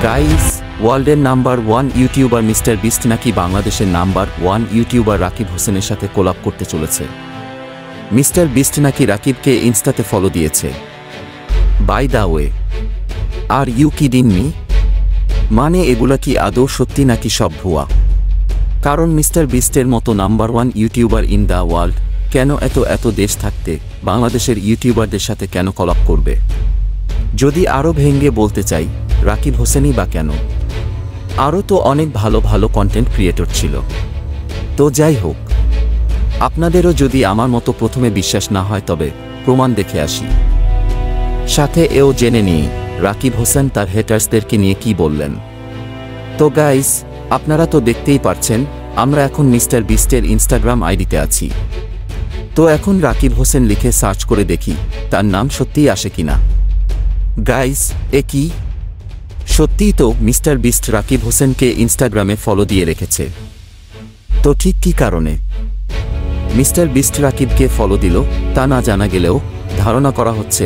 Guys, ওয়ার্ল্ডের number 1 YouTuber mister Beast নাকি বাংলাদেশের নাম্বার 1 ইউটিউবার রাকিব হোসেনের সাথে কোলাব করতে চলেছে। মিস্টার বিস্ট নাকি রাকিবকে ইনস্টাতে ফলো দিয়েছে। By the way, are you kidding me? মানে এগুলা কি আদৌ সত্যি নাকি সব ভুয়া? কারণ মিস্টার বিস্টের মতো number 1 YouTuber in the world কেন এত দেশ থাকতে বাংলাদেশের ইউটিউবারদের সাথে কেন কোলাব করবে? যদি আরও ভেঙে বলতে চাই, রাকিব হোসেনই বা কেন? আরও তো অনেক ভালো কন্টেন্ট ক্রিয়েটর ছিল। তো যাই হোক, আপনাদেরও যদি আমার মতো প্রথমে বিশ্বাস না হয় তবে প্রমাণ দেখে আসি। সাথে এও জেনে নিই রাকিব হোসেন তার হেটার্সদেরকে নিয়ে কি বললেন। তো গাইস, আপনারা তো দেখতেই পারছেন আমরা এখন মিস্টার বিস্টের ইনস্টাগ্রাম আইডিতে আছি। তো এখন রাকিব হোসেন লিখে সার্চ করে দেখি তার নাম সত্যিই আসে কিনা। গাইস, এ কি? সত্যিই তো মিস্টার বিস্ট রাকিব হোসেনকে ইনস্টাগ্রামে ফলো দিয়ে রেখেছে। তো ঠিক কী কারণে মিস্টার বিস্ট রাকিবকে ফলো দিল তা না জানা গেলেও ধারণা করা হচ্ছে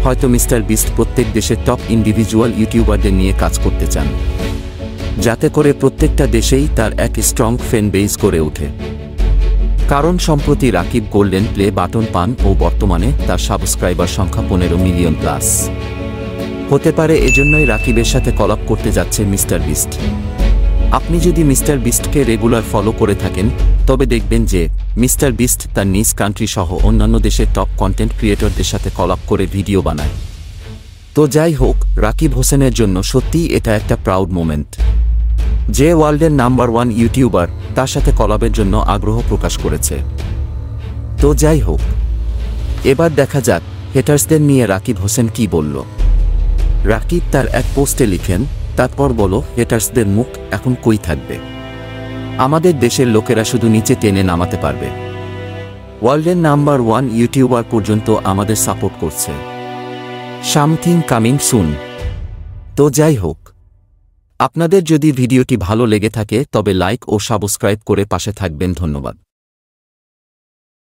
হয়তো মিস্টার বিস্ট প্রত্যেক দেশের টপ ইন্ডিভিজুয়াল ইউটিউবারদের নিয়ে কাজ করতে চান, যাতে করে প্রত্যেকটা দেশেই তার এক স্ট্রং ফ্যান বেস গড়ে ওঠে। কারণ সম্প্রতি রাকিব গোল্ডেন প্লে বাটন পান ও বর্তমানে তার সাবস্ক্রাইবার সংখ্যা 15 মিলিয়ন প্লাস। হতে পারে এজন্যই রাকিবের সাথে কোলাব করতে যাচ্ছে মিস্টার বিস্ট। আপনি যদি মিস্টার বিস্টকে রেগুলার ফলো করে থাকেন তবে দেখবেন যে মিস্টার বিস্ট তার নিজ কান্ট্রি সহ অন্যান্য দেশের টপ কন্টেন্ট ক্রিয়েটরদের সাথে কোলাব করে ভিডিও বানায়। তো যাই হোক, রাকিব হোসেনের জন্য সত্যিই এটা একটা প্রাউড মোমেন্ট যে ওয়ার্ল্ডের নাম্বার 1 ইউটিউবার তার সাথে কোলাবের জন্য আগ্রহ প্রকাশ করেছে। তো যাই হোক, এবার দেখা যাক হেটার্সদের নিয়ে রাকিব হোসেন কি বলল। রাকিব তার এক পোস্টে লিখেন, তারপর বলো হেটার্সদের মুখ এখন কই থাকবে? আমাদের দেশের লোকেরা শুধু নিচে টেনে নামাতে পারবে। ওয়ার্ল্ডের নাম্বার 1 ইউটিউবার পর্যন্ত আমাদের সাপোর্ট করছে। Something coming soon. তো যাই হোক, আপনাদের যদি ভিডিওটি ভালো লেগে থাকে তবে লাইক ও সাবস্ক্রাইব করে পাশে থাকবেন। ধন্যবাদ।